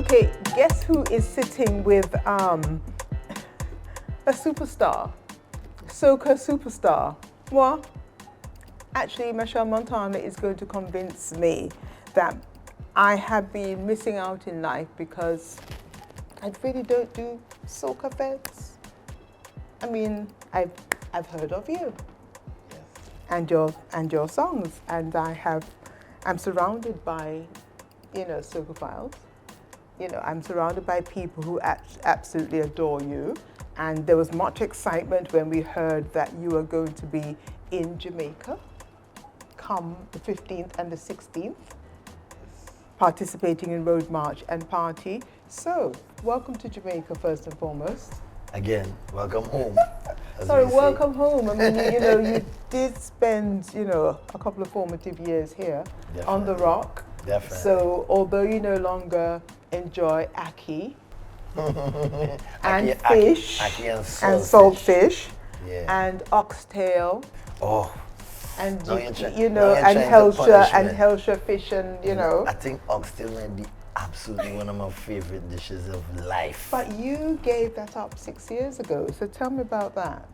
Okay, guess who is sitting with a superstar, soca superstar? What? Actually, Machel Montano is going to convince me that I have been missing out in life because I really don't do soca feds. I mean, I've heard of you, Yes. and your songs, and I'm surrounded by, socophiles. I'm surrounded by people who absolutely adore you, and there was much excitement when we heard that you were going to be in Jamaica come the 15th and the 16th, participating in Road March and Party. So, welcome to Jamaica first and foremost. Again, welcome home. Sorry, welcome home. I mean, you did spend, a couple of formative years here on the Rock. Definitely. So, although you no longer enjoy ackee and fish ackee and saltfish yeah. and oxtail. Oh. And no, and Hellshire fish and I think oxtail might be absolutely one of my favorite dishes of life. But you gave that up 6 years ago, so tell me about that.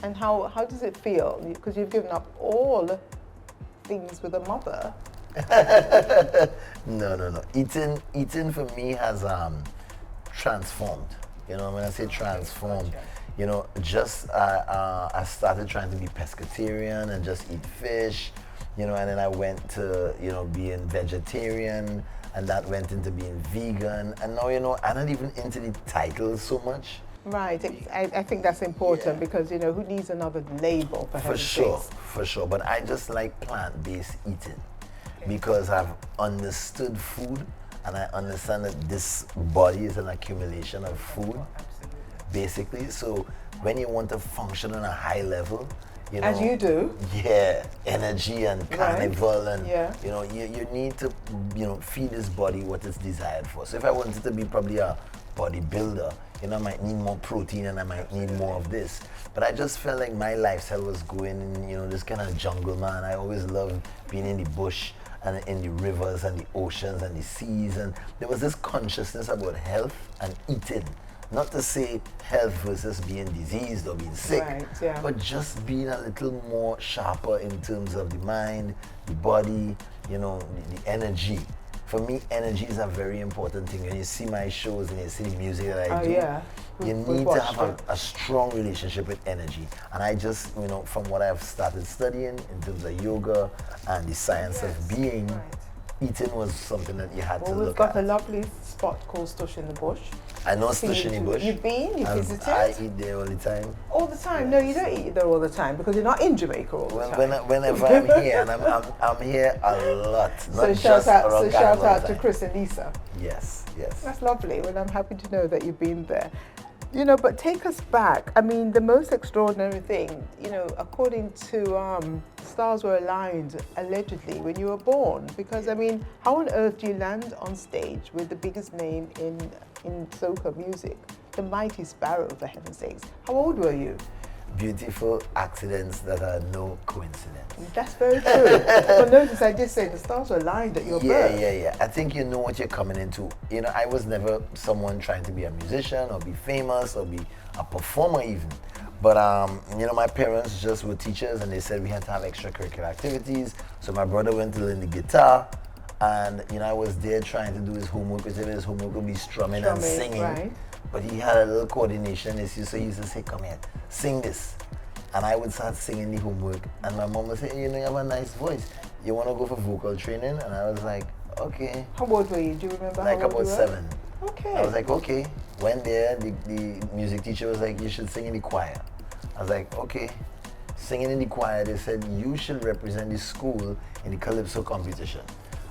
And how does it feel? Because you've given up all things with a mother. No. Eating for me has transformed. When I say transformed, I started trying to be pescatarian and just eat fish, and then I went to, being vegetarian, and that went into being vegan. And now, I'm not even into the titles so much. Right, I think that's important because, who needs another label for heaven's sakes? For sure. But I just like plant-based eating because I've understood food and I understand that this body is an accumulation of food, basically. So when you want to function on a high level, as you do. Yeah, energy and carnival and, yeah. You need to, feed this body what it's desired for. So if I wanted to be probably a bodybuilder, I might need more protein and I might need more of this. But I just felt like my lifestyle was going in, this kind of jungle, man. I always loved being in the bush and in the rivers and the oceans and the seas. And there was this consciousness about health and eating. Not to say health versus being diseased or being sick, but just being a little more sharper in terms of the mind, the body, the energy. For me, energy is a very important thing. When you see my shows and you see the music that I do, you need to have a strong relationship with energy. And I just, from what I've started studying in terms of yoga and the science of being, eating was something that you had to look at. Well, we've got a lovely spot called Stush in the Bush. I know Stush in the Bush. You've been? You visited? I eat there all the time. All the time? Yes. No, you don't eat there all the time because you're not in Jamaica all the time. Whenever I'm here, and I'm here a lot. So shout out to Chris and Lisa. Yes. That's lovely. Well, I'm happy to know that you've been there. But take us back. I mean, the most extraordinary thing, according to stars were aligned allegedly when you were born. Because, I mean, how on earth do you land on stage with the biggest name in soca music, the Mighty Sparrow, for heaven's sakes? How old were you? Beautiful accidents that are no coincidence. That's very true. But notice I did say the stars were aligned at your birth. Yeah. I think you know what you're coming into. I was never someone trying to be a musician or be famous or be a performer even. But, my parents just were teachers and they said we had to have extracurricular activities. So my brother went to learn the guitar and, I was there trying to do his homework, because his homework would be strumming and singing. Right. But he had a little coordination issue, so he used to say, come here, sing this. And I would start singing the homework. And my mom would say, you have a nice voice. You want to go for vocal training? And I was like, okay. How old were you? Do you remember like how old about you were? 7. Okay. I was like, okay. Went there, the music teacher was like, you should sing in the choir. I was like, okay. Singing in the choir, they said, you should represent the school in the Calypso competition.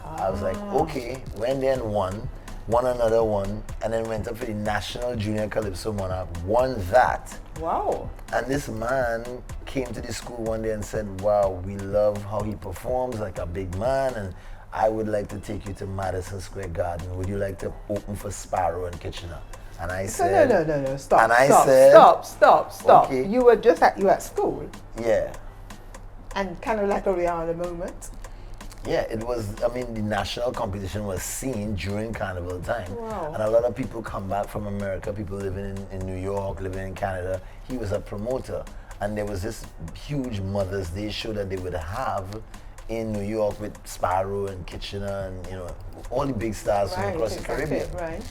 I was like, okay. Went there and won another one, and then went up for the National Junior Calypso Monarch, won that. Wow. And this man came to the school one day and said, wow, we love how he performs like a big man, and I would like to take you to Madison Square Garden. Would you like to open for Sparrow and Kitchener? And I said... No, stop. Okay. You were at school? Yeah. And kind of like a Rihanna moment? Yeah, it was, I mean, the national competition was seen during carnival time. Wow. And a lot of people come back from America, people living in New York, living in Canada. He was a promoter. And there was this huge Mother's Day show that they would have in New York with Sparrow and Kitchener and, you know, all the big stars from across the Caribbean. Right.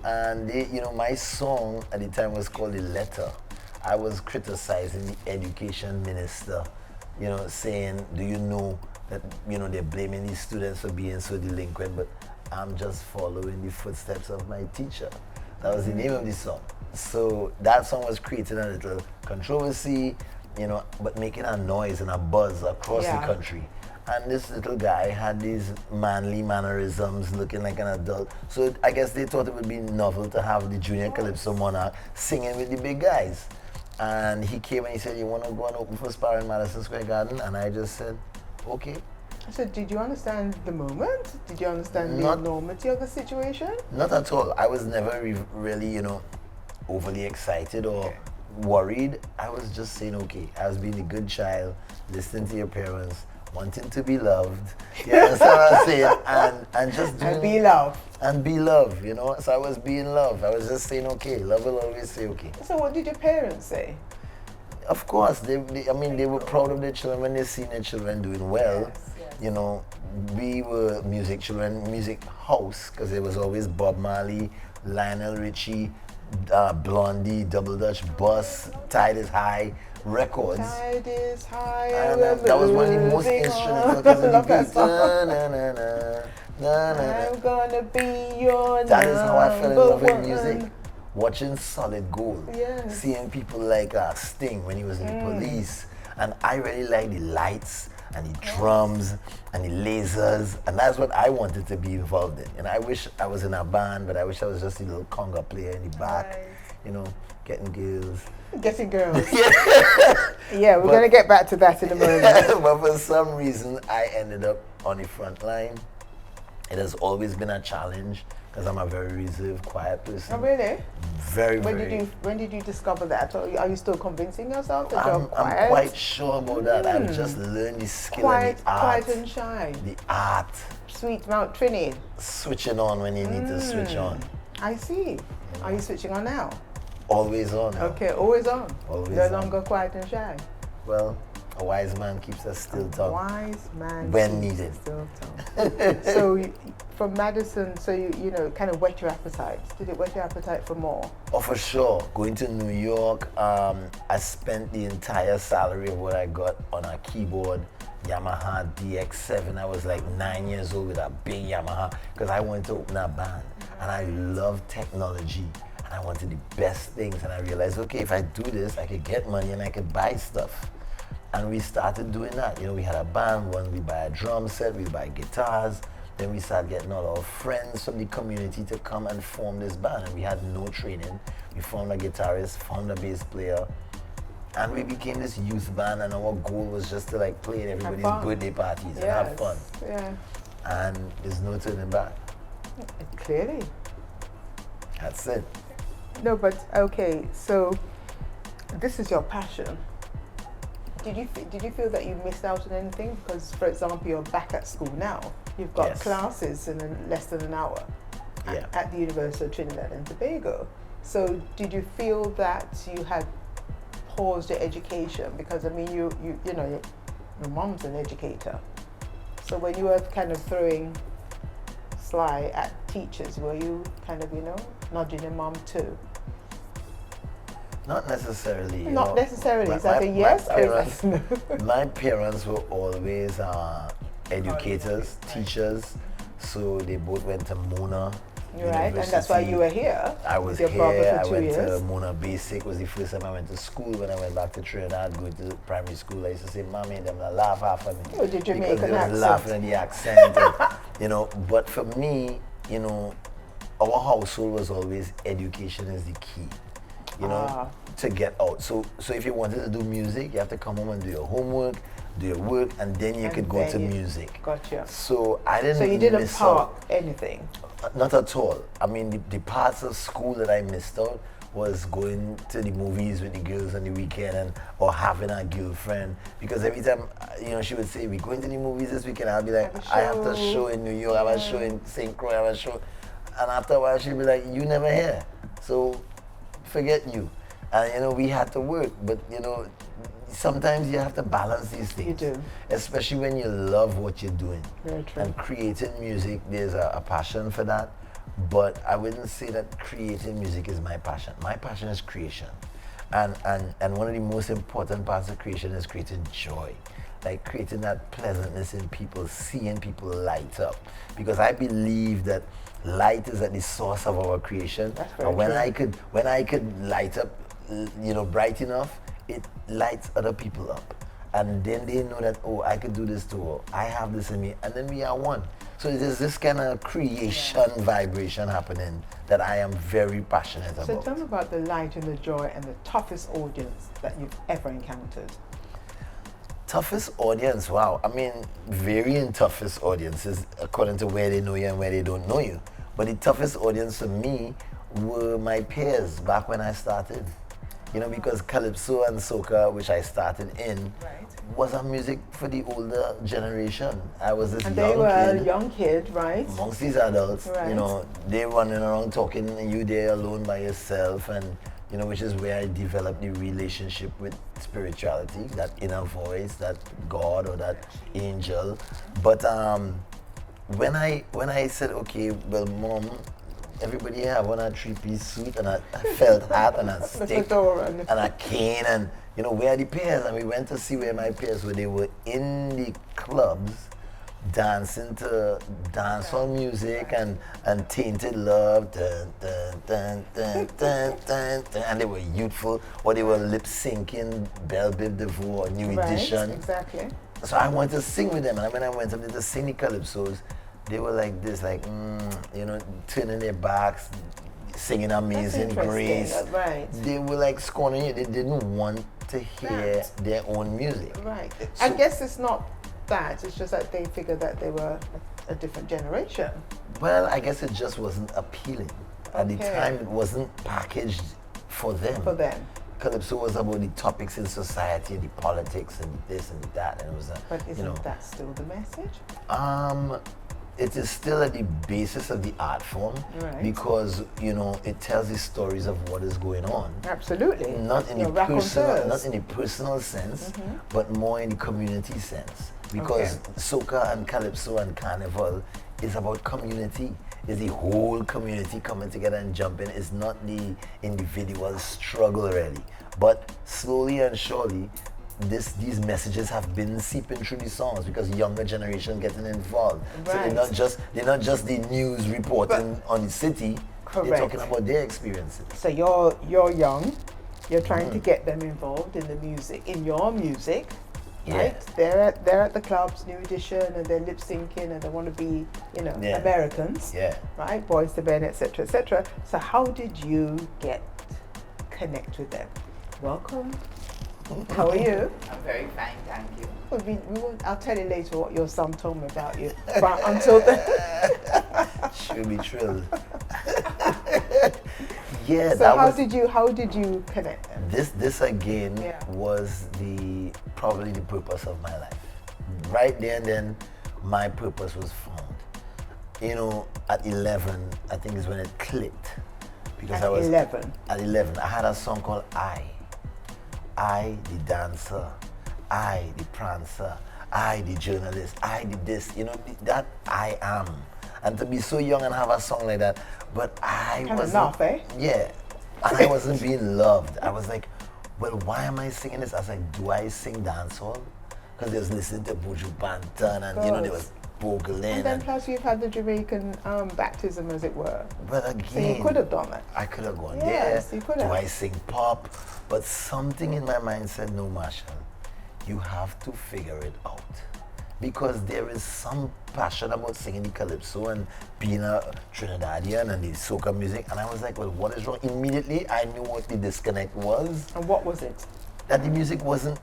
And they, you know, my song at the time was called The Letter. I was criticizing the education minister, you know, saying, do you know that, you know, they're blaming these students for being so delinquent, but I'm just following the footsteps of my teacher. That was the name of the song. So that song was creating a little controversy, you know, but making a noise and a buzz across the country. And this little guy had these manly mannerisms, looking like an adult. So I guess they thought it would be novel to have the junior calypso monarch singing with the big guys. And he came and he said, you want to go and open for Sparrow in Madison Square Garden? And I just said, okay. So did you understand the moment? Did you understand the enormity of the situation? Not at all. I was never really, you know, overly excited or worried. I was just saying, okay. I was being a good child, listening to your parents, wanting to be loved. You understand what I'm saying? And just doing, and be loved. And be loved, you know. So I was being loved. I was just saying, okay. Love will always say okay. So what did your parents say? Of course, they were proud of their children when they seen their children doing well. Yes, yes. You know, we were music children, music house, because there was always Bob Marley, Lionel Richie, Blondie, Double Dutch Bus, Tide is High records. Tide is high. And that was one of the most instrumental because of the beats. Na, na, na, na, na, na. I'm gonna be your That is how I fell in love with one. music. Watching Solid Gold, Yes. seeing people like Sting when he was in the Police, and I really like the lights and the drums and the lasers, and that's what I wanted to be involved in. And I wish I was in a band, but I wish I was just a little conga player in the back, Right. you know, getting girls. Getting girls. Yeah, we're going to get back to that in a moment. But for some reason, I ended up on the front line. It has always been a challenge because I'm a very reserved, quiet person. Oh, really? Very, When very. did you discover that? Or are you still convincing yourself that you're quiet? I'm quite sure about that. I've just learned the skill and the art. Quiet and shy. The art. Sweet Mount Trinity. Switching on when you need to switch on. I see. Are you switching on now? Always on. Okay, always on. Always No on. longer quiet and shy. Well, a wise man keeps a still tongue. Wise man. When keeps needed. a still tongue. So from Madison, so you know, kind of whet your appetite. Did it whet your appetite for more? Oh, for sure. Going to New York, I spent the entire salary of what I got on a keyboard, Yamaha DX7. I was like 9 years old with a big Yamaha because I wanted to open a band. And I love technology. And I wanted the best things. And I realized, okay, if I do this, I could get money and I could buy stuff. And we started doing that. You know, we had a band, we buy a drum set, we buy guitars. Then we started getting all our friends from the community to come and form this band. And we had no training. We found a guitarist, found a bass player, and we became this youth band. And our goal was just to like play at everybody's birthday parties and have fun. Yeah. And there's no turning back. Clearly. That's it. No, but okay. So this is your passion. Did you feel that you missed out on anything? Because, for example, you're back at school now. You've got classes in less than an hour at the University of Trinidad and Tobago. So did you feel that you had paused your education? Because I mean, you know, your mom's an educator. So when you were kind of throwing sly at teachers, were you kind of, you know, nudging your mom too? Not necessarily. Not necessarily. Is that a yes or is that no? My parents were always educators, teachers, so they both went to Mona. Right, and that's why you were here. I was your here. brother for I went 2 years. to Mona Basic. Was the first time I went to school. When I went back to Trinidad, going to primary school, I used to say, "Mommy, them not laugh half of me." Oh, the Jamaican because they was accent. laughing at the accent, and, you know. But for me, you know, our household was always education is the key. You know, to get out. So if you wanted to do music, you have to come home and do your homework, do your work, and then you could go to music. Gotcha. So I didn't. So you didn't miss park out. anything. Not at all. I mean, the parts of school that I missed out was going to the movies with the girls on the weekend, or having a girlfriend. Because every time, she would say, "We going to the movies this weekend," I'll be like, "I have a show in New York, I have a show in St. Croix, I have a show," and after a while she'd be like, "You never here, so forget you." And we had to work, but sometimes you have to balance these things. You do. Especially when you love what you're doing. Very true. And creating music, there's a passion for that. But I wouldn't say that creating music is my passion. My passion is creation. And one of the most important parts of creation is creating joy. Like creating that pleasantness in people, seeing people light up. Because I believe that light is at the source of our creation. That's very And when true. I could light up, bright enough, it lights other people up. And then they know that, oh, I could do this too, or I have this in me, and then we are one. So there's this kind of creation vibration happening that I am very passionate about. So tell me about the light and the joy and the toughest audience that you've ever encountered. Toughest audience, wow. I mean, varying toughest audiences according to where they know you and where they don't know you. But the toughest audience for me were my peers back when I started. Because Calypso and Soca, which I started in, was a music for the older generation. I was this young kid. And they were a young kid, right? Amongst these adults, Right. they running around talking and you there alone by yourself, and which is where I developed the relationship with spirituality, that inner voice, that God or that angel. But when I said, okay, well, Mom, everybody have on a three-piece suit and a felt hat and a stick and a cane, and where are the peers? And we went to see where my peers were. They were in the clubs dancing to dancehall music and Tainted Love, dun, dun, dun, dun, dun, dun, dun, and they were youthful, or they were lip syncing Belle Biv DeVoe or New Edition. Exactly. So I wanted to sing with them, and when I went up there to sing the calypsos, they were like this, turning their backs, singing Amazing Grace. Right. They were like scorning you. They didn't want to hear their own music. Right. So, I guess it's not that. It's just that they figured that they were a different generation. Well, I guess it just wasn't appealing. At the time, it wasn't packaged for them. For them. Calypso was about the topics in society, the politics, and this and that, and it was. But isn't that still the message? It is still at the basis of the art form, because it tells the stories of what is going on. Absolutely. Not in the personal sense, but more in the community sense. Because soca and calypso and carnival is about community. It's the whole community coming together and jumping. It's not the individual struggle really. But slowly and surely, these messages have been seeping through the songs because younger generation getting involved. So they're not just the news reporting on the city. They're talking about their experiences. So you're young, you're trying to get them involved in the music, in your music. Right? They're at the clubs, New Edition, and they're lip syncing and they want to be, Americans. Right? Boys to Men, etc., etc. So how did you connect with them? Welcome. How are you? I'm very fine, thank you. I'll tell you later what your son told me about you. But until then, she'll be thrilled. So how did you connect them? This again was probably the purpose of my life. Right there and then, my purpose was found. At 11, I think is when it clicked. Because at 11? At 11, I had a song called I, the dancer, I, the prancer, I, the journalist, I did this, that I am. And to be so young and have a song like that, but I wasn't. Enough, eh? Yeah. And I wasn't being loved. I was like, well, why am I singing this? I was like, do I sing dancehall? Because they was listening to Buju Banton and, there was Bogle. And then plus you've had the Jamaican baptism, as it were. But again, so you could have done that. I could have gone yes, there. You could do have. I sing pop? But something in my mind said, no, Machel, you have to figure it out. Because there is some passion about singing the calypso and being a Trinidadian and the soca music. And I was like, well, what is wrong? Immediately, I knew what the disconnect was. And what was it? That the music wasn't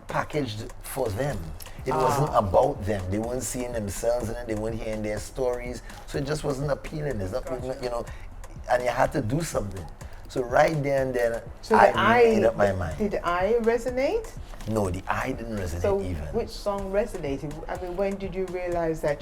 packaged for them. It wasn't about them. They weren't seeing themselves in it. They weren't hearing their stories. So it just wasn't appealing. It's not, and you had to do something. So right there and then, So I made up my mind. Did I resonate? No, the I didn't resonate So even. which song resonated? I mean, when did you realize that,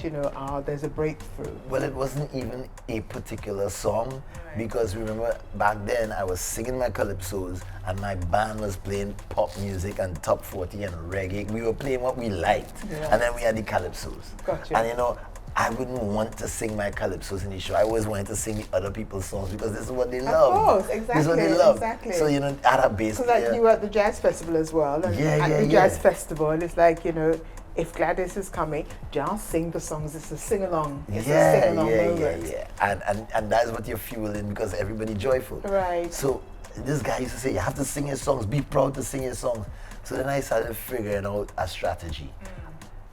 there's a breakthrough? Well, it wasn't even a particular song, because remember back then I was singing my calypsos and my band was playing pop music and top 40 and reggae. We were playing what we liked, and then we had the calypsos. Gotcha. And I wouldn't want to sing my calypsos in the show. I always wanted to sing the other people's songs because this is what they love. Of course, exactly. This is what they love. Exactly. So at a base. So like you were at the jazz festival as well, and at the jazz festival, it's like if Gladys is coming, just sing the songs. It's a sing along. It's a sing along moment. And that's what you're fueling because everybody joyful. Right. So this guy used to say, you have to sing your songs. Be proud to sing your songs. So then I started figuring out a strategy.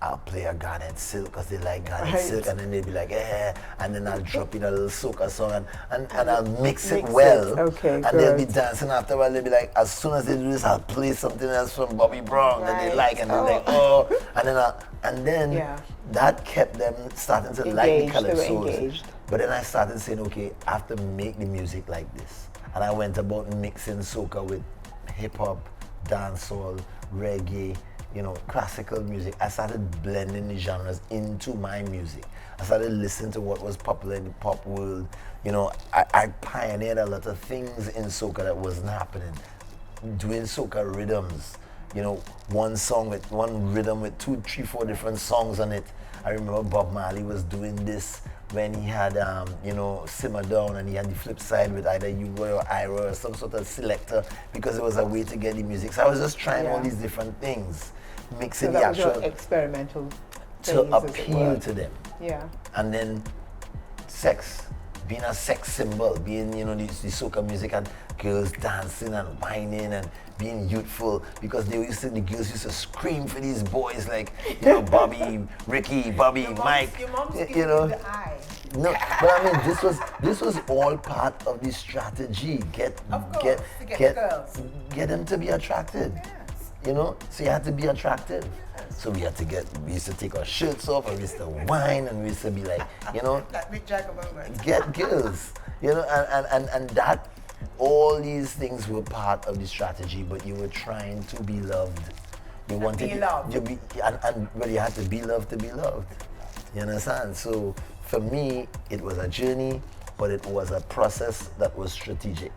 I'll play a Garnet Silk because they like Garnet Silk, and then they'll be like, and then I'll drop in a little soca song and I'll mix it well. Okay, and they'll be dancing after a while. They'll be like, as soon as they do this, I'll play something else from Bobby Brown that they like, and they're like, and then that kept them starting to like the calypsos. But then I started saying, okay, I have to make the music like this, and I went about mixing soca with hip hop, dancehall, reggae, classical music. I started blending the genres into my music. I started listening to what was popular in the pop world. I pioneered a lot of things in soca that wasn't happening. Doing soca rhythms, one rhythm with 2, 3, 4 different songs on it. I remember Bob Marley was doing this when he had, Simmer Down, and he had the flip side with either U-Roy or I-Roy or some sort of selector, because it was a way to get the music. So I was just trying all these different things, mixing the actual was your experimental to appeal to them. Yeah. And then sex, being a sex symbol, being the soca music and girls dancing and whining and being youthful, because the girls used to scream for these boys like Bobby, Ricky, Bobby, Mike. Your mom's giving you the eye. No, but I mean this was all part of the strategy. Get them to be attracted. Yes. So you had to be attractive. So we used to take our shirts off, and we used to whine, and we used to be like, That big jack of moments. get girls, and that, all these things were part of the strategy, but you were trying to be loved. You wanted be loved. But you had to be loved to be loved. You understand? So for me, it was a journey, but it was a process that was strategic.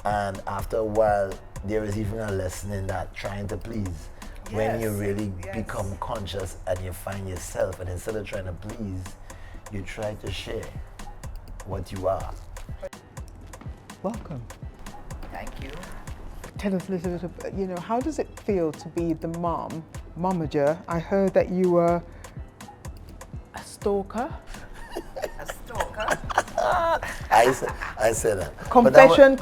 And after a while, there is even a lesson in that, trying to please. When you really become conscious and you find yourself, and instead of trying to please, you try to share what you are. Welcome. Thank you. Tell us a little bit, how does it feel to be the momager? I heard that you were a stalker. A stalker. I said that. Confession.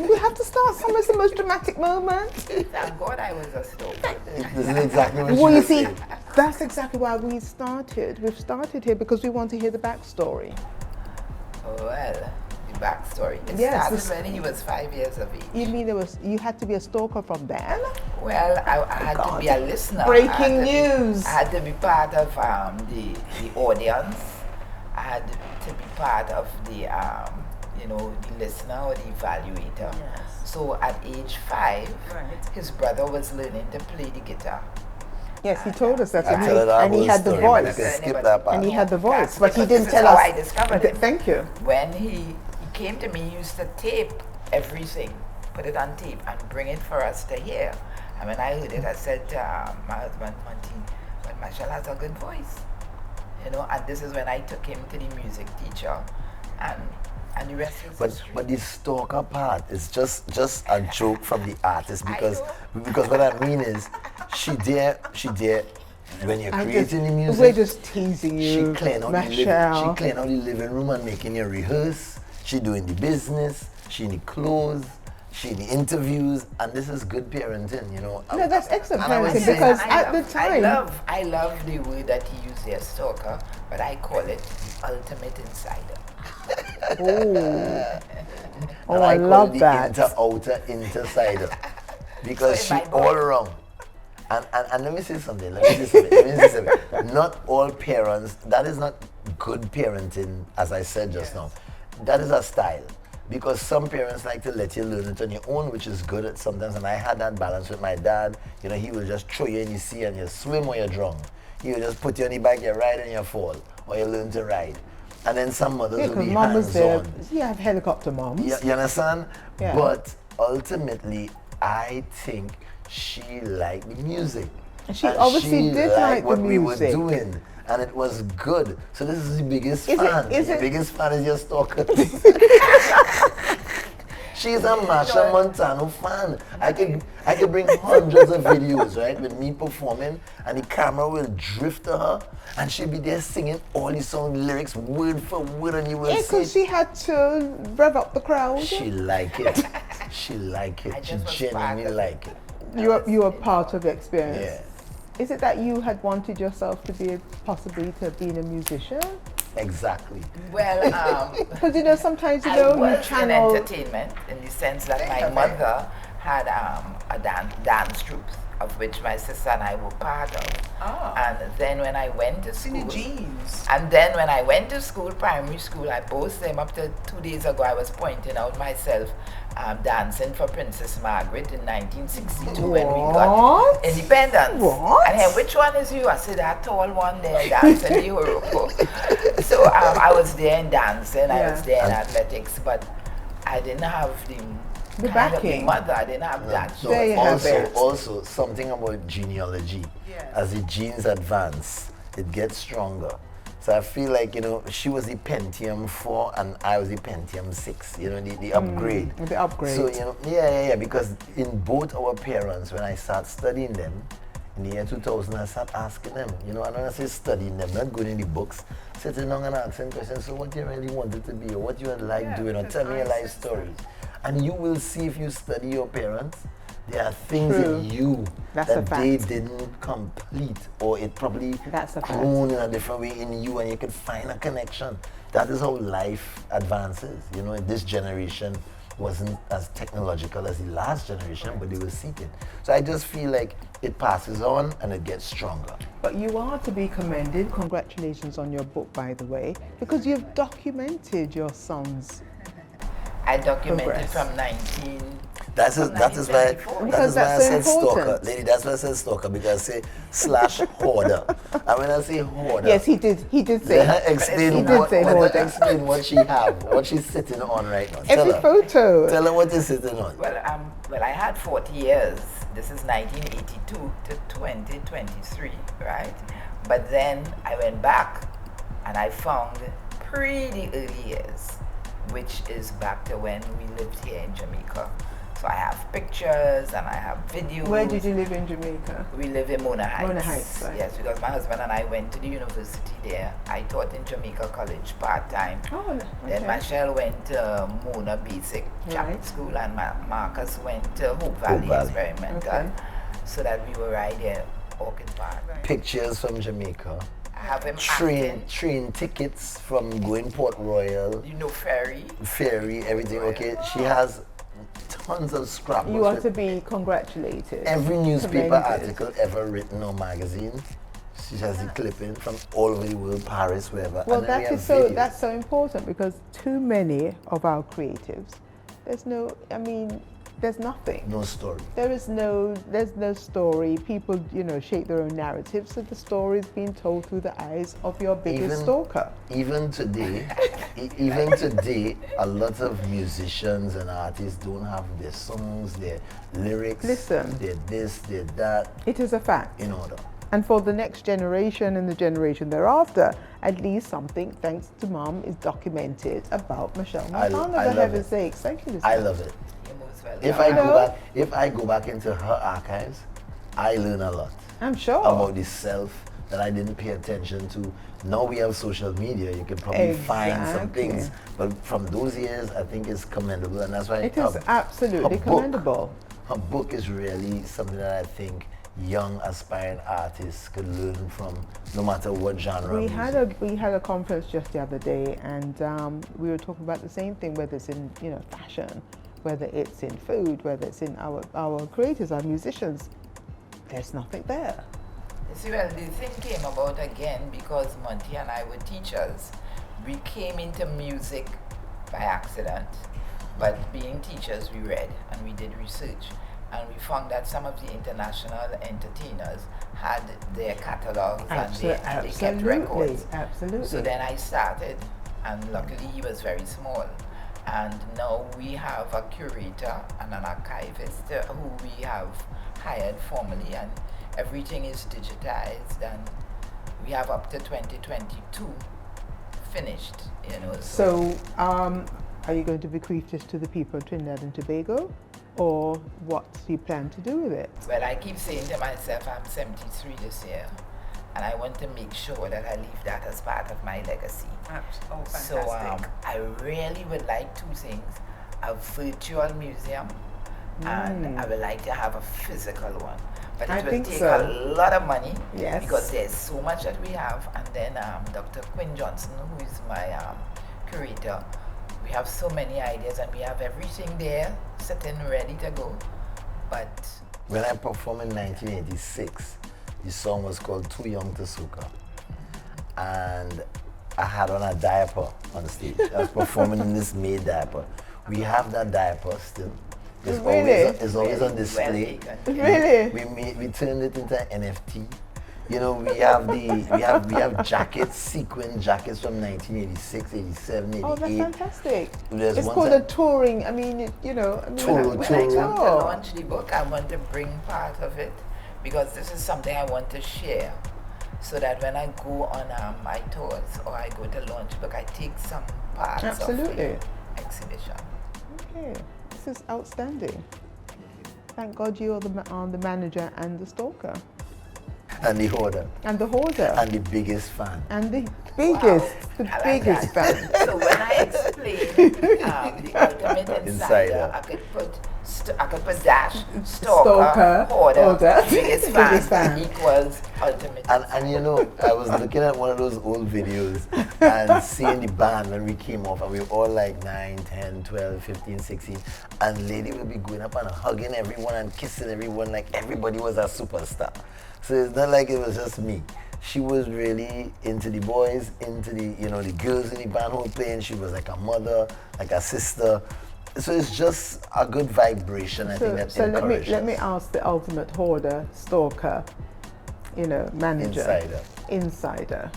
We have to start somewhere. It's the most dramatic moment. Thank God I was a stalker. This is exactly what Well, you you see, said. that's exactly why we started. We've started here because we want to hear the backstory. Well, the backstory. It started when he was 5 years of age. You mean you had to be a stalker from then? Well, I had to be a listener. Breaking news. I had to be part of the audience. I had to be part of the the listener or the evaluator. Yes. So at age 5, his brother was learning to play the guitar. Yes, he told us that, And he had the voice. Skip that part. And he had the voice, That's but he because didn't this tell is how us. I discovered it. Thank you. When he came to me, he used to tape everything, put it on tape, and bring it for us to hear. And when I heard it, I said to my husband, Monty, but Machel has a good voice. And this is when I took him to the music teacher, and the rest is history. But the stalker part is just a joke from the artist, because what I mean is she dare when you're creating the music. We're just teasing you. She clean out the living room and making you rehearse. She doing the business. She in the clothes. She in the interviews, and this is good parenting, No, that's excellent And I was parenting, saying- because at the time. I love the word that he used there, stalker, but I call it the ultimate insider. Oh, I call love it that. the outer insider, because So she if I all around. And let me say something. Not all parents. That is not good parenting, as I said just now. That is a style. because some parents like to let you learn it on your own, which is good at sometimes. And I had that balance with my dad. You know, he will just throw you in the sea and you swim or you drown. He will just put you on the bike, you ride and you fall, or you learn to ride. And then some mothers Yeah, will because be mom was there. hands-on. You have helicopter moms. You understand? Yeah. But ultimately, I think she liked the music. She obviously did like the what music. we were doing. And it was good. So this is the biggest Is it- fan. is The it- biggest fan is your stalker. She's a Machel Montano fan. I could bring hundreds of videos, right, with me performing, and the camera will drift to her, and she'll be there singing all the song lyrics word for word, and you will Yeah, see. because she had to rev up the crowd. She like it. She like I it. She just was genuinely part of like it. You were part of the experience. Yeah. Is it that you had wanted yourself to be possibly to being a musician? Exactly. Well, Because you know sometimes you I know you was in channel. entertainment in the sense that my mother had a dance troupe of which my sister and I were part of. Ah. And then when I went to It's in school, the genes. and then when I went to school, primary school, I boast them up to 2 days ago. I was pointing out myself dancing for Princess Margaret in 1962 when we got What? independence. What? And then, which one is you? I said, that tall one there dancing the Europa. So I was there in dancing, I was there in athletics, but I didn't have the kind of the backing. mother. I didn't have that. So There you have also, it. also something about genealogy. Yes. As the genes advance, it gets stronger. So I feel like, you know, she was the Pentium 4 and I was the Pentium 6, you know, the upgrade. The upgrade. So, you know, yeah, because in both our parents, when I start studying them, in the year 2000, I start asking them, you know, and when I say studying them, not going in the books, sitting down and asking questions, so what you really wanted to be, or what you would like doing, or because tell me your I life sense stories. And you will see if you study your parents, there are things True. in you That's a that fact. they didn't complete, or it probably That's a fact. grown in a different way in you, and you can find a connection. That is how life advances. You know, this generation wasn't as technological as the last generation, but they were seeking. So I just feel like it passes on and it gets stronger. But you are to be commended. Congratulations on your book, by the way, because you've documented your son's. I documented Progress. from 19. That is why 1974. that Because is why I that's so said stalker, important. lady. That's why I said stalker, because I say slash hoarder. And when I say hoarder, Yes, he did. He did say. let her explain He did say hoarder. explain what she have, what she's sitting on right now. Every her. photo. Tell her what you're sitting on. Well, I had 40 years. This is 1982 to 2023, right? But then I went back and I found pretty early years, which is back to when we lived here in Jamaica. So I have pictures and I have videos. Where did you live in Jamaica? We live in Mona Heights. Mona Heights, right. Yes, because my husband and I went to the university there. I taught in Jamaica College part-time. Oh, Then okay. Machel went to Mona Basic Chapel Right. School and Marcus went to Hope Valley Valley. Experimental. Okay. So that we were right there, Orchid Park. Pictures from Jamaica. I have him Train acting. tickets from going Port Royal, You know, ferry. ferry, everything. Okay, she has tons of scrapbooks. You are with to be congratulated. every newspaper Commended. article ever written or magazine. She has the clipping from all over the world, Paris, wherever. Well, and then we that have is so. videos. That's so important because too many of our creatives, there's no. I mean, there's nothing. No story. There's no story. People, you know, shape their own narratives. So the story is being told through the eyes of your biggest stalker. Even today, even today, a lot of musicians and artists don't have their songs, their lyrics, Listen. their this, their that It is a fact. in order. And for the next generation and the generation thereafter, at least something, thanks to Mom, is documented about Machel I Montano, love for heaven's it. sakes. Thank you. I love it. You're most welcome. If I go back into her archives, I learn a lot I'm sure. about the self that I didn't pay attention to. Now we have social media, you can probably find some Exactly. things. But from those years, I think it's commendable, and that's why It is absolutely her book- commendable. Her book is really something that I think young aspiring artists could learn from, no matter what genre. We of had music. a conference just the other day, and we were talking about the same thing, whether it's in fashion, whether it's in food, whether it's in our creators, our musicians. There's nothing there. See, well, the thing came about again because Monty and I were teachers. We came into music by accident. But being teachers, we read and we did research, and we found that some of the international entertainers had their catalogs and they kept records. Absolutely. So then I started, and luckily he was very small. And now we have a curator and an archivist who we have hired formally, and everything is digitized, and we have up to 2022 finished, you know. So, are you going to bequeath this to the people of Trinidad and Tobago, or what do you plan to do with it? Well, I keep saying to myself, I'm 73 this year, and I want to make sure that I leave that as part of my legacy. Oh, fantastic. So I really would like two things: a virtual museum, and I would like to have a physical one. But it will take a lot of money, yes, because there's so much that we have. And then Dr. Quinn Johnson, who is my curator, we have so many ideas, and we have everything there sitting ready to go. But when I performed in 1986, the song was called Too Young to Soca, and I had on a diaper on the stage. I was performing in this maid diaper. We have that diaper still. It's always on display. Really? We turned it into an NFT. You know, we have jackets, sequin jackets from 1986, 87, 88. Oh, that's fantastic. There's it's called a touring. I mean, when I come to launch the book, I want to bring part of it, because this is something I want to share, so that when I go on my tours or I go to launch the book, I take some parts of the exhibition. Okay. This is outstanding. Thank God you are the manager and the stalker. And the hoarder. And the hoarder. And the biggest fan. And the biggest, biggest fan. So when I explain the ultimate insider, I could put dash, stalker, hoarder, biggest fan equals ultimate. And you know, I was looking at one of those old videos and seeing the band when we came off, and we were all like 9, 10, 12, 15, 16, and lady would be going up and hugging everyone and kissing everyone like everybody was a superstar. So it's not like it was just me. She was really into the boys, into the girls in the band who were playing. She was like a mother, like a sister. So it's just a good vibration, I think, that encourages. So let me ask the ultimate hoarder, stalker, manager. Insider.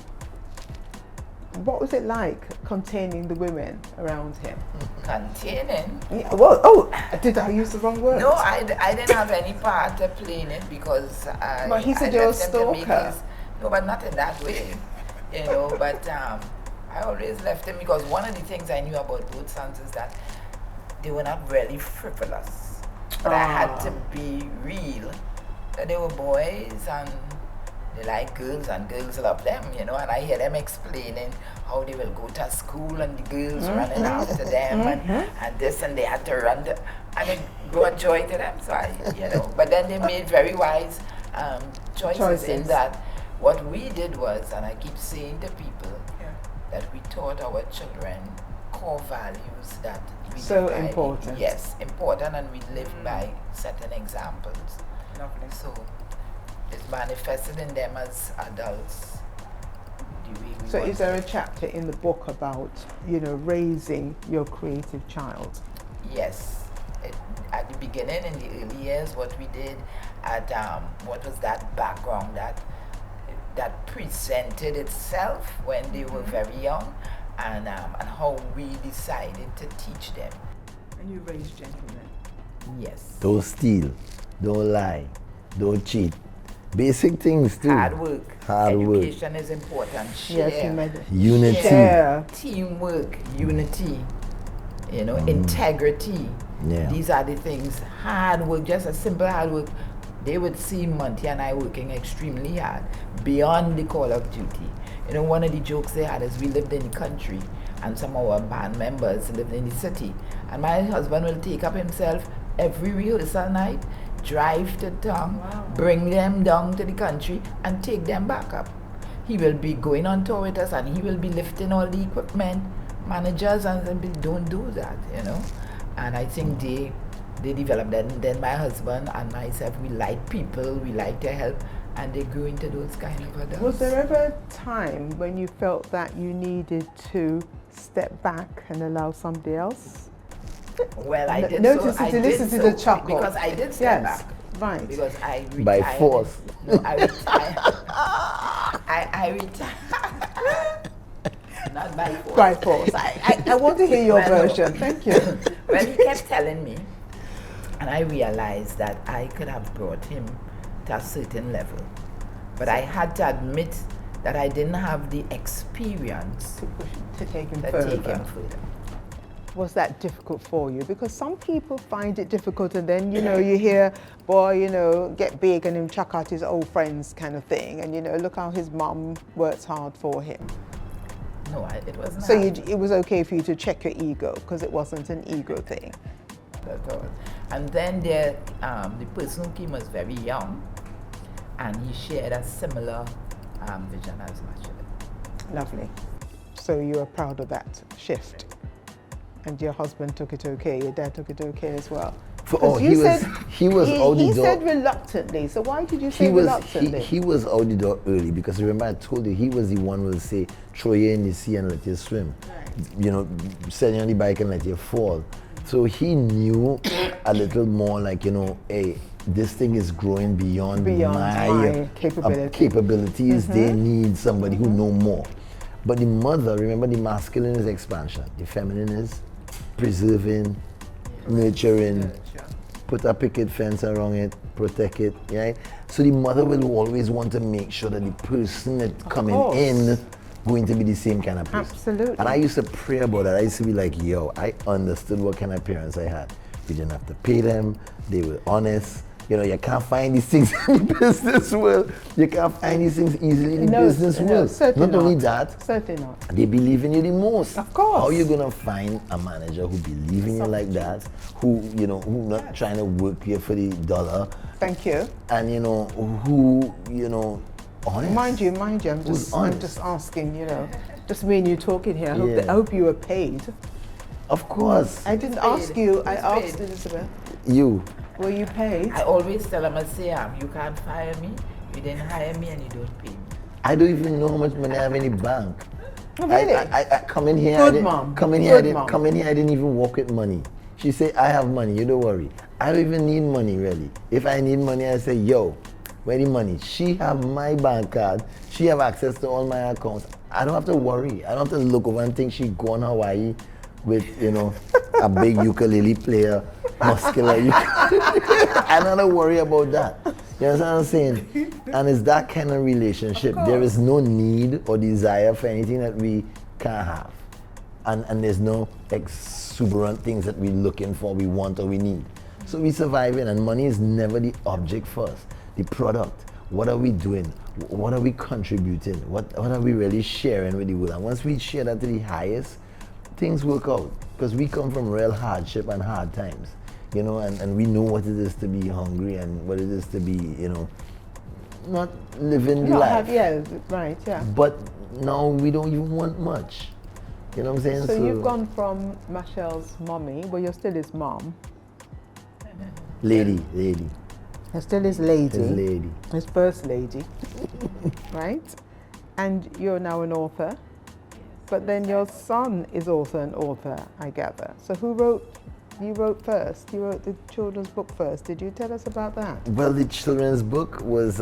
What was it like containing the women around him? Containing? Yeah, well, did I use the wrong word? No, I didn't have any part to play in it, because but he said you're a stalker. No, but not in that way, but I always left him, because one of the things I knew about both sons is that they were not really frivolous. But I had to be real, that they were boys and they like girls and girls love them, and I hear them explaining how they will go to school and the girls running after them and this, and they had to run and it brought joy to them. So but then they made very wise choices in that. What we did was, and I keep saying to people, that we taught our children core values that we so important. Yes, important, and we live by certain examples. Lovely. So it's manifested in them as adults. So is there a chapter in the book about, raising your creative child? Yes. At the beginning, in the early years, what we did at what was that background that presented itself when they were very young, and how we decided to teach them. And you raised gentlemen. Yes. Don't steal, don't lie, don't cheat. Basic things too. Hard work. Education is important. Share. Yes, unity. Share. Teamwork. Unity. Integrity. Yeah. These are the things. Hard work, just a simple hard work. They would see Monty and I working extremely hard, beyond the call of duty. One of the jokes they had is we lived in the country and some of our band members lived in the city. And my husband will take up himself every rehearsal night, drive to town, bring them down to the country and take them back up. He will be going on tour with us and he will be lifting all the equipment. Managers and don't do that, And I think they developed that. And then my husband and myself, we like people, we like to help, and they grew into those kind of adults. Was there ever a time when you felt that you needed to step back and allow somebody else Well, I did Notice so. it, I did listen to so the chuckle. because I did step Yes, back. right. Because I retired. By force. No, I retired. I retired. Not by force. By force. I want to hear your Well, no. version. Thank you. Well, he kept telling me, and I realized that I could have brought him to a certain level. But I had to admit that I didn't have the experience To take him to further. take him further. Was that difficult for you? Because some people find it difficult, and then you hear, boy, get big and him chuck out his old friends kind of thing, and look how his mum works hard for him. No, it wasn't. So it was okay for you to check your ego because it wasn't an ego thing. At all. And then the person who came was very young, and he shared a similar vision as Machel. Lovely. So you are proud of that shift, and your husband took it okay. Your dad took it okay as well. He was out the He door. said reluctantly. So why did you say reluctantly? He was out the door early because remember I told you he was the one who would say throw you in the sea and let you swim. Right. Set you on the bike and let you fall. So he knew a little more like hey, this thing is growing beyond my capabilities. They need somebody who know more. But the mother, remember, the masculine is expansion, the feminine is preserving, nurturing. Put a picket fence around it, protect it, right? So the mother will always want to make sure that the person that's coming in going to be the same kind of person. Absolutely. And I used to pray about that. I used to be like, I understood what kind of parents I had. We didn't have to pay them. They were honest. You can't find these things in the business world. You can't find these things easily in the business world. Certainly not only that, certainly not. they believe in you the most. Of course. How are you gonna find a manager who believes in you like that, who who not trying to work here for the dollar? Thank you. And who honest. Mind you, I'm just asking. Just me and you talking here. I hope you were paid. Of course. I didn't ask you. I asked Elizabeth. You. Were you paid? I always tell him, you can't fire me, you didn't hire me, and you don't pay me. I don't even know how much money I have in the bank. Oh, really? I come in here. Good mom. Come in here. I didn't even walk with money. She say, I have money. You don't worry. I don't even need money really. If I need money, I say, yo, where the money? She have my bank card. She have access to all my accounts. I don't have to worry. I don't have to look over and think she go on Hawaii with a big ukulele player, muscular. I don't have to worry about that. You understand what I'm saying? And it's that kind of relationship. There is no need or desire for anything that we can't have. And there's no exuberant things that we're looking for, we want or we need. So we surviving, and money is never the object first. The product. What are we doing? What are we contributing? What are we really sharing with the world? And once we share that to the highest, things work out, because we come from real hardship and hard times, and we know what it is to be hungry and what it is to be, not living the life. But now we don't even want much. You know what I'm saying? So you've gone from Machel's mommy, well, you're still his mom. Lady. You're still his lady. His lady. His first lady, right? And you're now an author. But then your son is also an author, I gather. So you wrote first? You wrote the children's book first. Did you tell us about that? Well, the children's book was,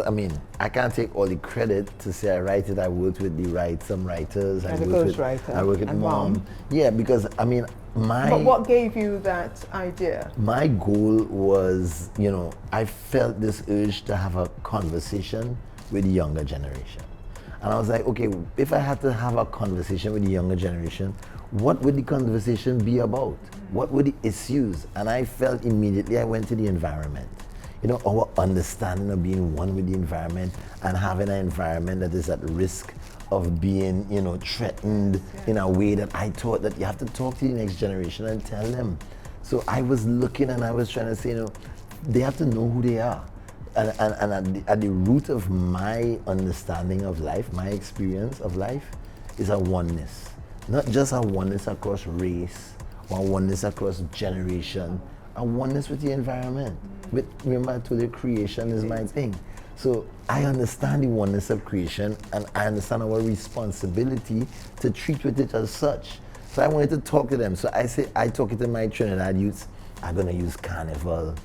I can't take all the credit to say I write it. I worked with some writers. And a ghostwriter. I work with mom. Yeah, because, But what gave you that idea? My goal was, I felt this urge to have a conversation with the younger generation. And I was like, okay, if I had to have a conversation with the younger generation, what would the conversation be about? What were the issues? And I felt immediately I went to the environment. Our understanding of being one with the environment and having an environment that is at risk of being, threatened in a way that I thought that you have to talk to the next generation and tell them. So I was looking and I was trying to say, they have to know who they are. And at the root of my understanding of life, my experience of life, is a oneness. Not just a oneness across race or a oneness across generation, a oneness with the environment. Remember I told you creation is my thing. So I understand the oneness of creation, and I understand our responsibility to treat with it as such. So I wanted to talk to them. So I talked to my Trinidad youths. I'm gonna use carnival,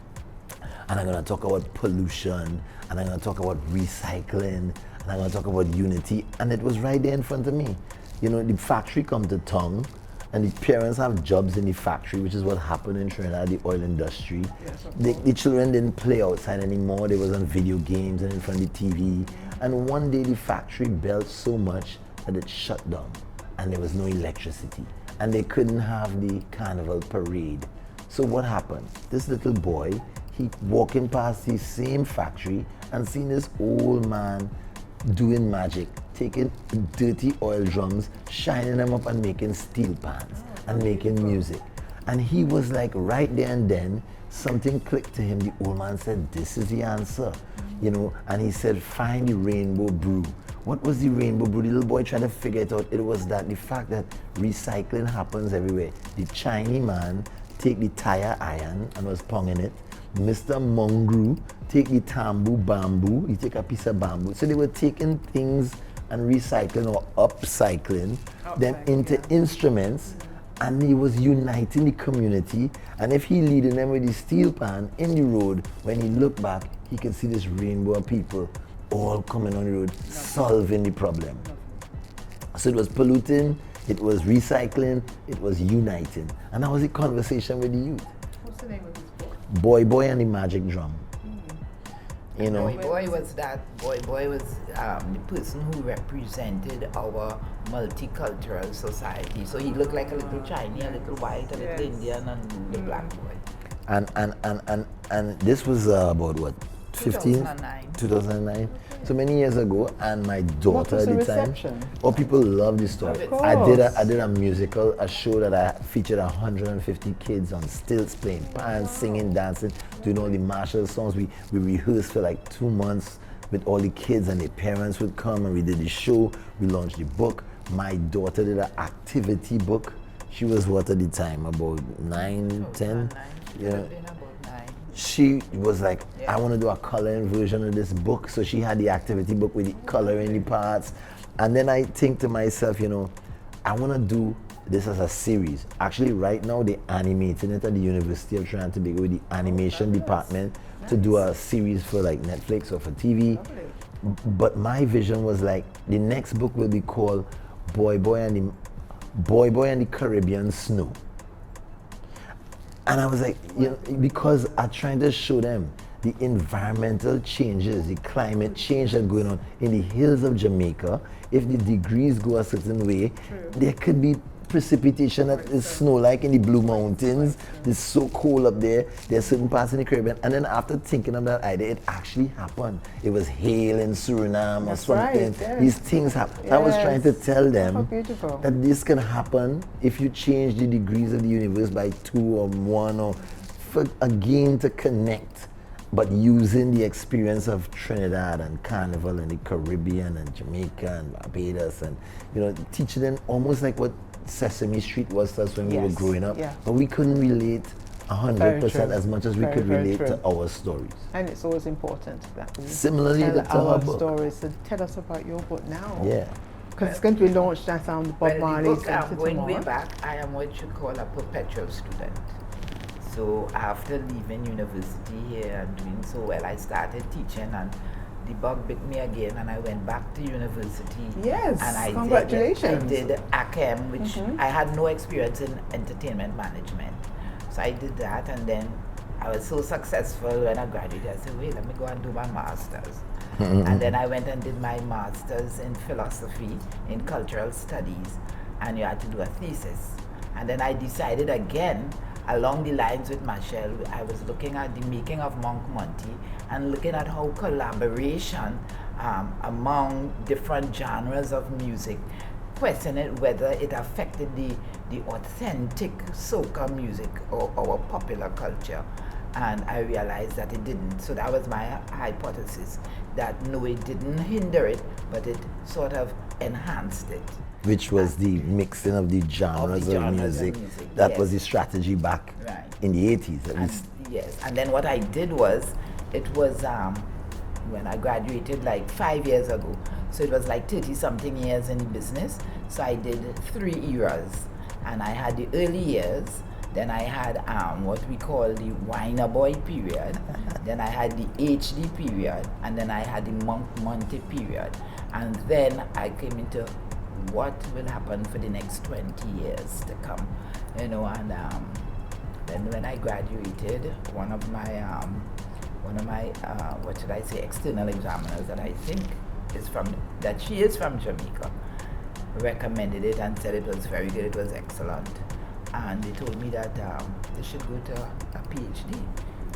and I'm gonna talk about pollution, and I'm gonna talk about recycling, and I'm gonna talk about unity. And it was right there in front of me. You know, the factory come to town, and the parents have jobs in the factory, which is what happened in Trinidad, the oil industry. Yes, The children didn't play outside anymore. They was on video games and in front of the TV. And one day the factory built so much that it shut down, and there was no electricity, and they couldn't have the carnival parade. So what happened? This little boy, he walking past the same factory and seen this old man doing magic, taking dirty oil drums, shining them up and making steel pans and making music. And he was like, right there and then, something clicked to him. The old man said, this is the answer, you know, and he said, find the rainbow brew. What was the rainbow brew? The little boy tried to figure it out. It was that the fact that recycling happens everywhere. The Chinese man take the tire iron and was ponging it. Mr. Mongru take the tambu bamboo, he take a piece of bamboo. So they were taking things and recycling or upcycling them into instruments, and he was uniting the community. And if he leading them with the steel pan in the road, when he looked back, he could see this rainbow of people all coming on the road, solving the problem. So it was polluting, it was recycling, it was uniting. And that was the conversation with the youth. What's the name of this book? Boy Boy and the Magic Drum. You know, Boy was the person who represented our multicultural society. So he looked like a little Chinese, a little white, a little Indian, and the black boy. And this was about what, 15? 2009. 2009. So many years ago, and my daughter was at the the time. reception? Oh, people love this story. Of I did course. a musical, a show that I featured 150 kids on stilts, playing pans, singing, dancing, doing all the martial songs. We rehearsed for like 2 months with all the kids, and their parents would come, and we did the show. We launched the book. My daughter did an activity book. She was what at the time, about 9, 10. Yeah. She was like, I want to do a coloring version of this book. So she had the activity book with the coloring the parts. And then I think to myself, you know, I want to do this as a series. Actually, right now, they're animating it at the University of Toronto with the animation department to do a series for like Netflix or for TV. But my vision was like, the next book will be called Boy Boy and the Caribbean Snow. And I was like, you know, because I'm trying to show them the environmental changes, the climate change that's going on in the hills of Jamaica. If the degrees go a certain way, there could be precipitation that is snow like in the Blue Mountains. It's so cold up there. There's certain parts in the Caribbean. And then after thinking of that idea, it actually happened. It was hail in Suriname or something. Right, yes. These things happen. I was trying to tell them How beautiful. that this can happen if you change the degrees of the universe by 2 or 1, or for again to connect, but using the experience of Trinidad and Carnival and the Caribbean and Jamaica and Barbados, and you know, teaching them almost like what Sesame Street was to us when we were Yes, growing up, yeah. but we couldn't relate 100% true. as much as we Very, could very relate true. to our stories. And it's always important that we Similarly tell to her our book. stories. So tell us about your book now. Yeah. Because it's going to be launched at the Bob Well, the Marley book, Centre going way tomorrow. back, I am what you call a perpetual student. So after leaving university here and doing so well, I started teaching, and the bug bit me again, and I went back to university. Yes, and I congratulations. did ACAM, which I had no experience in entertainment management. So I did that, and then I was so successful when I graduated. I said, wait, let me go and do my master's. And then I went and did my master's in philosophy, in cultural studies, and you had to do a thesis. And then I decided again, along the lines with Machel, I was looking at the making of Monk Monty and looking at how collaboration among different genres of music, questioning whether it affected the authentic soca music or our popular culture. And I realized that it didn't. So that was my hypothesis, that no, it didn't hinder it, but it sort of enhanced it. Which was the mixing of the genres of music. That yes. was the strategy back Right. in the 80s. At And, least. yes, and then what I did was, it was when I graduated like 5 years ago. So it was like 30-something years in business. So I did 3 eras. And I had the early years, then I had what we call the Winer Boy period, then I had the HD period, and then I had the Monte period. And then I came into what will happen for the next 20 years to come, you know. And then when I graduated, one of my what should I say, external examiners that I think she is from Jamaica, recommended it and said it was very good, it was excellent. And they told me that they should go to a PhD,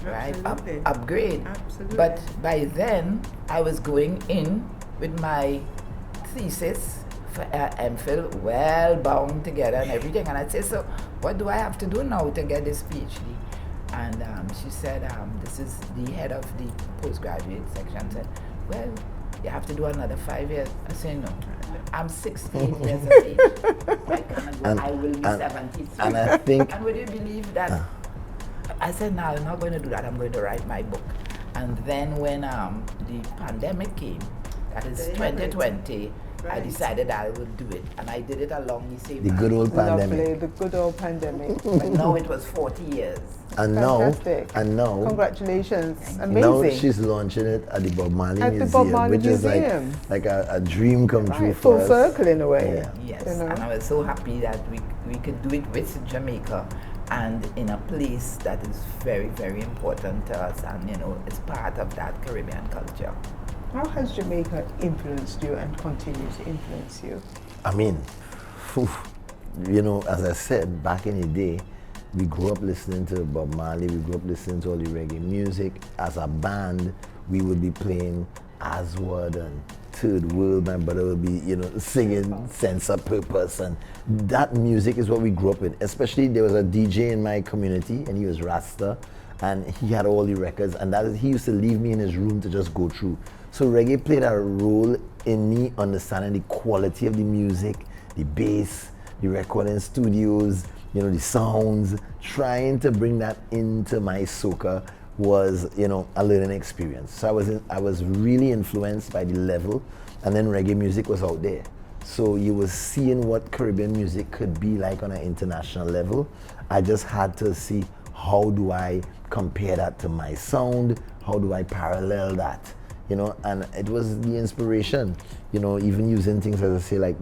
right? Absolutely. Upgrade. Absolutely. But by then, I was going in with my thesis for MPhil well bound together and everything. And I'd say, so what do I have to do now to get this PhD? And she said, this is the head of the postgraduate section, said, well, you have to do another 5 years. I said, no. I'm 68 years of age. I cannot go. I will be 73. And I think... And would you believe that? I said, no, I'm not going to do that. I'm going to write my book. And then when the pandemic came, that is 2020, I decided I would do it. And I did it along the same The good old pandemic. Lovely, the good old pandemic. But now it was 40 years. And Fantastic. now, Congratulations. now Amazing. she's launching it at the Bob Marley At the Museum, Bob Marley which Museum. is like a dream come true Right, for full us. circle in a way. Yeah. Yes, You know? and I was so happy that we could do it with Jamaica and in a place that is very, very important to us, and you know, it's part of that Caribbean culture. How has Jamaica influenced you and continues to influence you? I mean, you know, as I said, back in the day, we grew up listening to Bob Marley, we grew up listening to all the reggae music. As a band, we would be playing Aswad and Third World. My brother would be, you know, singing Sense of Purpose, and that music is what we grew up with. Especially, there was a DJ in my community, and he was Rasta, and he had all the records, and he used to leave me in his room to just go through. So reggae played a role in me understanding the quality of the music, the bass, the recording studios, you know, the sounds. Trying to bring that into my soca was, you know, a learning experience. So I was really influenced by the level, and then reggae music was out there. So you were seeing what Caribbean music could be like on an international level. I just had to see, how do I compare that to my sound? How do I parallel that? You know, and it was the inspiration, you know, even using things, as I say, like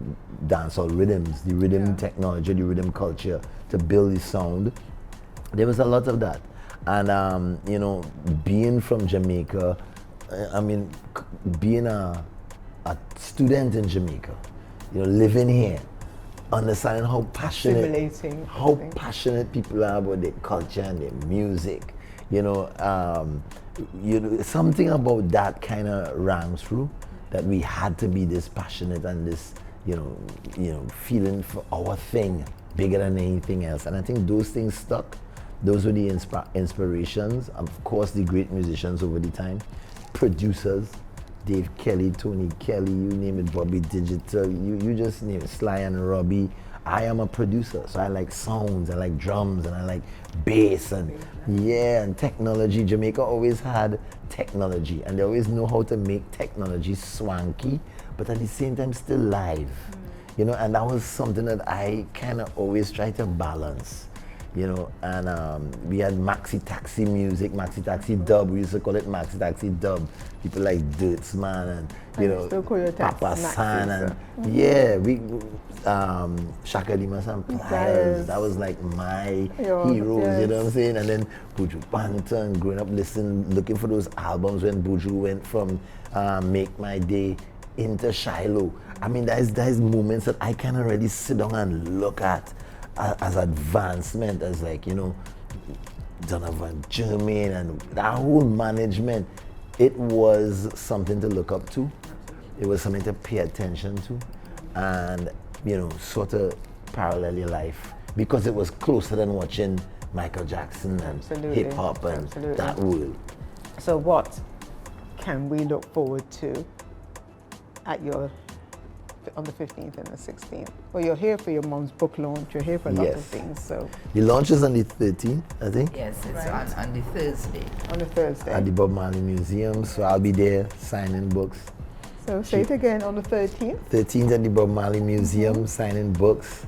dancehall rhythms, the rhythm technology, the rhythm culture to build the sound. There was a lot of that. And, you know, being from Jamaica, I mean, being a student in Jamaica, you know, living here, understanding how passionate people are about their culture and their music. You know, something about that kind of rang through, that we had to be this passionate and this, you know, feeling for our thing bigger than anything else. And I think those things stuck. Those were the inspirations. Of course, the great musicians over the time, producers, Dave Kelly, Tony Kelly, you name it, Bobby Digital, you just name it, Sly and Robbie. I am a producer, so I like sounds, I like drums, and I like bass, and and technology. Jamaica always had technology, and they always know how to make technology swanky, but at the same time still live. You know, and that was something that I kind of always try to balance. You know, and we had maxi taxi music, maxi taxi dub. We used to call it maxi taxi dub. People like Dirtsman and Papa San and we Shaka Dimas and Pliers. That was like my heroes. You know what I'm saying? And then Buju Banton, growing up looking for those albums when Buju went from Make My Day into Shiloh. I mean, there's moments that I can already sit down and look at as advancement, as like, you know, Donovan Germain and that whole management. It was something to look up to. It was something to pay attention to, and, you know, sort of parallel your life, because it was closer than watching Michael Jackson and hip hop and that world. So what can we look forward to at on the 15th and the 16th? Well, you're here for your mom's book launch. You're here for a lot of things. So the launch is on the 13th, I think. Yes, it's on the Thursday. On the Thursday. At the Bob Marley Museum. So I'll be there signing books. So say it again, on the 13th. 13th at the Bob Marley Museum, signing books.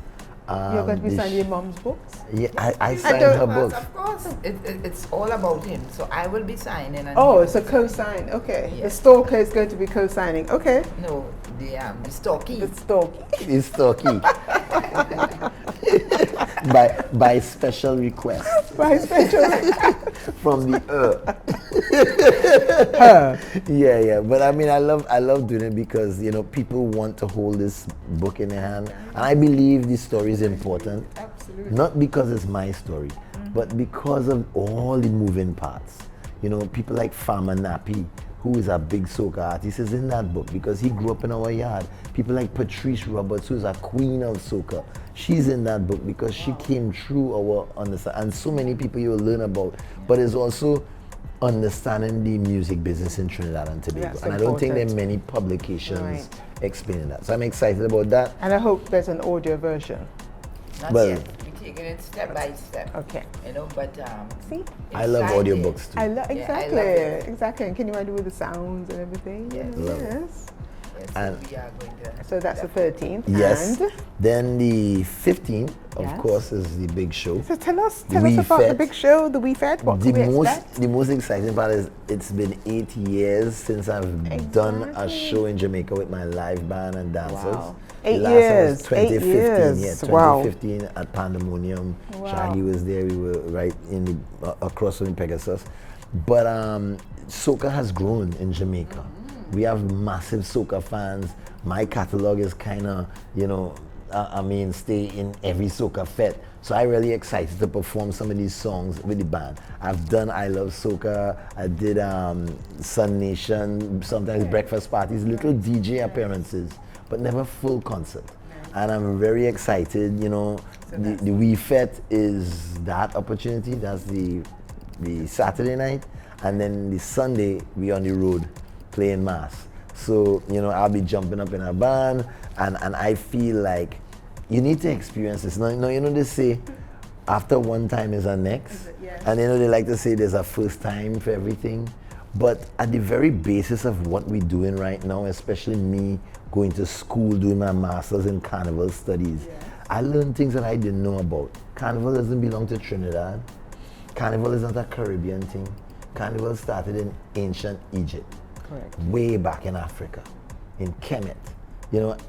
You're going to be the signing your mom's books? Yeah, I signed don't- her Well, books. of course, it's all about him. So I will be signing. And Oh, he it's a will be co-sign. Okay. The Yes. stalker is going to be co-signing. Okay. signing. No, the stalky. The stalker. It's Turkey. by special request By special. from the Her. Yeah. But I mean, I love doing it because people want to hold this book in their hand, and I believe this story is important. Absolutely. Not because it's my story, but because of all the moving parts. People like Farmer Nappy, who is a big soca artist, is in that book because he grew up in our yard. People like Patrice Roberts, who's a queen of soca, she's in that book because she came through our understanding. And so many people you will learn about, but it's also understanding the music business in Trinidad and Tobago. That's and I don't think there are important. many publications Right. explaining that. So I'm excited about that. And I hope there's an audio version. Not Well- yet. We're taking it step by step. Okay. But See? I love inside audiobooks too. I love Yeah, I exactly, love it. exactly. And can you imagine with the sounds and everything? Yes. Love it. Yes. Yes, And- we are going to. So that's the 13th. Yes. And Then the 15th, of Yes. course, is the big show. so tell us We about the Fed. big show, the We Fed. What The can we most expect? the most exciting part is it's been 8 years since I've done a Exactly. show in Jamaica with my live band and dancers. Wow. The 8 last one was years. 2015, 8 years. yeah, Wow. 2015 at Pandemonium. Wow. Shaggy was there. We were right in the across from Pegasus. But soca has grown in Jamaica. We have massive soca fans. My catalog is kind of, stay in every soca fete. So I'm really excited to perform some of these songs with the band. I've done I Love Soca. I did Sun Nation, sometimes breakfast parties, little DJ appearances, but never full concert. And I'm very excited, the We Fete is that opportunity. That's the Saturday night. And then the Sunday, we on the road playing mass. So, I'll be jumping up in a band, and I feel like you need to experience this. No, they say after one time is a next. Yes. And they like to say there's a first time for everything. But at the very basis of what we're doing right now, especially me going to school, doing my master's in carnival studies, I learned things that I didn't know about. Carnival doesn't belong to Trinidad. Carnival is not a Caribbean thing. Carnival started in ancient Egypt. Correct. Way back in Africa, in Kemet,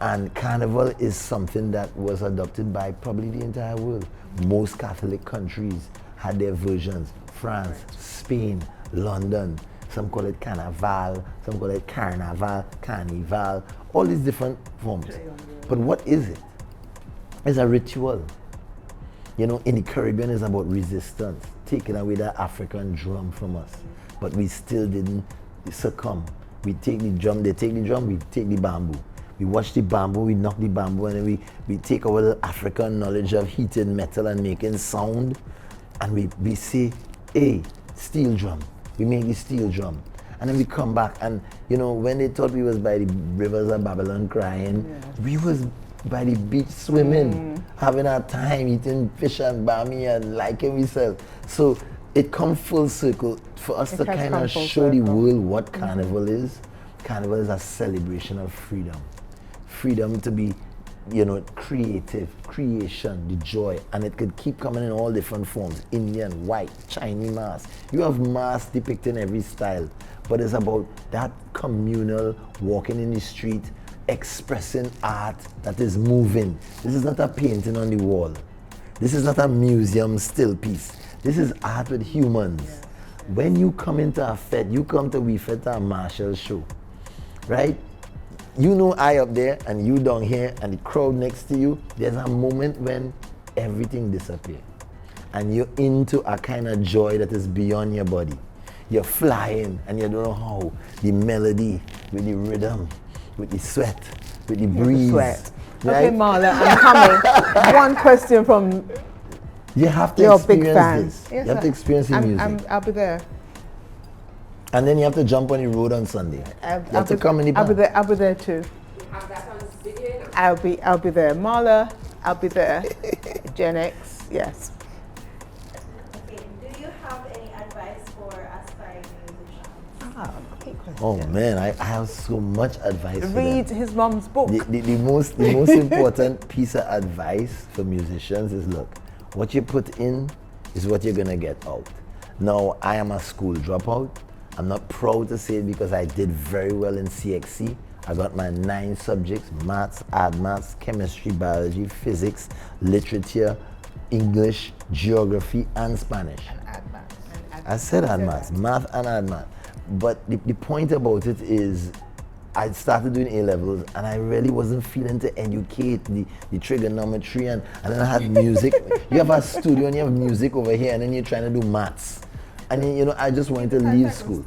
and Carnival is something that was adopted by probably the entire world. Most Catholic countries had their versions. France, Spain, London. Some call it Carnaval, some call it Carnaval, Carnival, all these different forms. But what is it? It's a ritual. In the Caribbean, it's about resistance, taking away that African drum from us. But we still didn't succumb. We take the drum, they take the drum, we take the bamboo. We watch the bamboo, we knock the bamboo, and then we take our little African knowledge of heating metal and making sound, and we say, hey, steel drum. We make the steel drum. And then we come back, and when they thought we was by the rivers of Babylon crying, we was by the beach swimming, having our time, eating fish and bami and liking ourselves. So it comes full circle for us to has kind come of full show the circle. world what Carnival is. Carnival is a celebration of freedom. Freedom to be, creative, creation, the joy. And it could keep coming in all different forms. Indian, white, Chinese mask. You have masks depicting every style. But it's about that communal, walking in the street, expressing art that is moving. This is not a painting on the wall. This is not a museum still piece. This is art with humans. When you come into a fete, you come to We Fete a Machel show, right? I up there and you down here and the crowd next to you, there's a moment when everything disappears. And you're into a kind of joy that is beyond your body. You're flying and you don't know how. The melody, with the rhythm, with the sweat, with the breeze. Sweat. Right? Okay, Marla, I'm coming. One question from You have to your big experience fan. this. Yes, You have to experience the music. I'll be there. And then you have to jump on the road on Sunday. You have to come in the I'll be band. there. I'll be there too. I'll be there. Marla, I'll be there. Gen X, yes. Okay, do you have any advice for aspiring musicians? great question. Oh man, I have so much advice for them. Read his mum's book. The most important piece of advice for musicians is, look, what you put in is what you're gonna get out. Now, I am a school dropout. I'm not proud to say it because I did very well in CXC. I got my 9 subjects: maths, ad maths, chemistry, biology, physics, literature, English, geography, and Spanish. And add maths. I said ad maths, math and ad math. But the point about it is, I started doing A levels and I really wasn't feeling to educate the trigonometry, and then I had music. You have a studio and you have music over here, and then you're trying to do maths. And then, you know, I just wanted to leave school.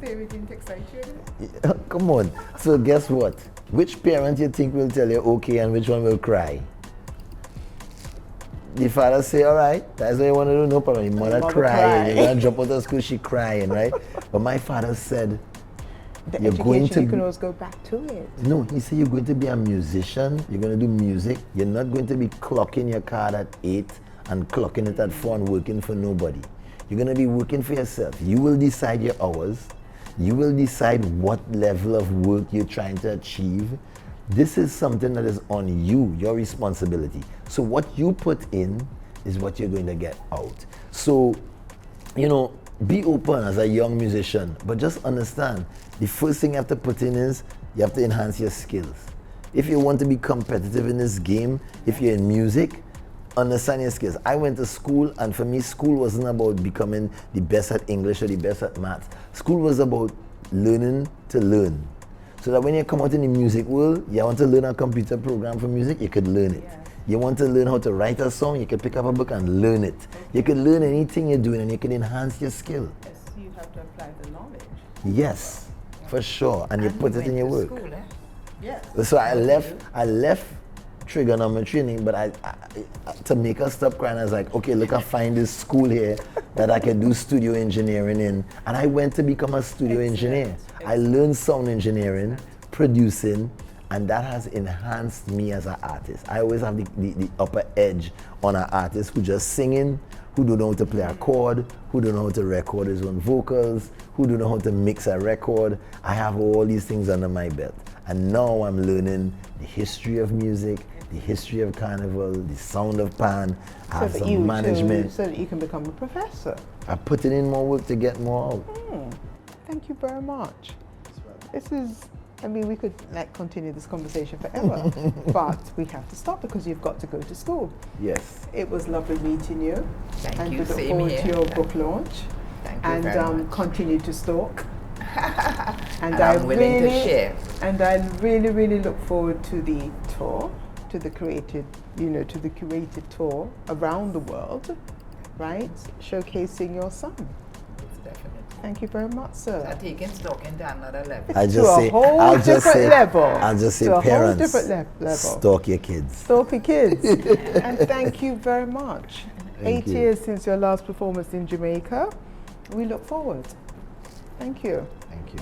Come on. So guess what? Which parent you think will tell you okay and which one will cry? The father say, all right, that's what you want to do, no problem. The mother crying, you're going to drop out of school, she crying, right? But my father said, you're going to, you can always go back to it. No, he said you're going to be a musician, you're going to do music, you're not going to be clocking your card at 8 and clocking it at 4 and working for nobody. You're going to be working for yourself. You will decide your hours, you will decide what level of work you're trying to achieve. This is something that is on you, your responsibility. So what you put in is what you're going to get out. So, you know, be open as a young musician, but just understand, the first thing you have to put in is you have to enhance your skills. If you want to be competitive in this game, if you're in music, understand your skills. I went to school, and for me, school wasn't about becoming the best at English or the best at maths. School was about learning to learn. So that when you come out in the music world, you want to learn a computer program for music, you could learn it. Yeah. You want to learn how to write a song, you could pick up a book and learn it. Okay. You could learn anything you're doing and you can enhance your skill. Yes, you have to apply the knowledge. Yes, for sure. And you put it in your work. School, eh? Yes. So I left trigonometry, but I to make her stop crying, I was like, okay, look, I find this school here that I can do studio engineering in. And I went to become a studio engineer. I learned sound engineering, producing, and that has enhanced me as an artist. I always have the upper edge on an artist who just singing, who don't know how to play a chord, who don't know how to record his own vocals, who don't know how to mix a record. I have all these things under my belt. And now I'm learning the history of music, the history of carnival, the sound of pan. I have some management. So that you can become a professor. I put in more work to get more out. Thank you very much. This is, I mean, we could continue this conversation forever, but we have to stop because you've got to go to school. Yes. It was lovely meeting you. Thank and you. we look forward to your book launch. Thank you very much. Continue to stalk. and I'm willing to share. And I really, really look forward to the tour, to the curated tour around the world, right? Showcasing your son. Definitely. Thank you very much, sir. I'm taking stalking to another level. I'll just say parents, stalk your kids. Stalk your kids. And thank you very much. 8 years since your last performance in Jamaica. We look forward. Thank you. Thank you.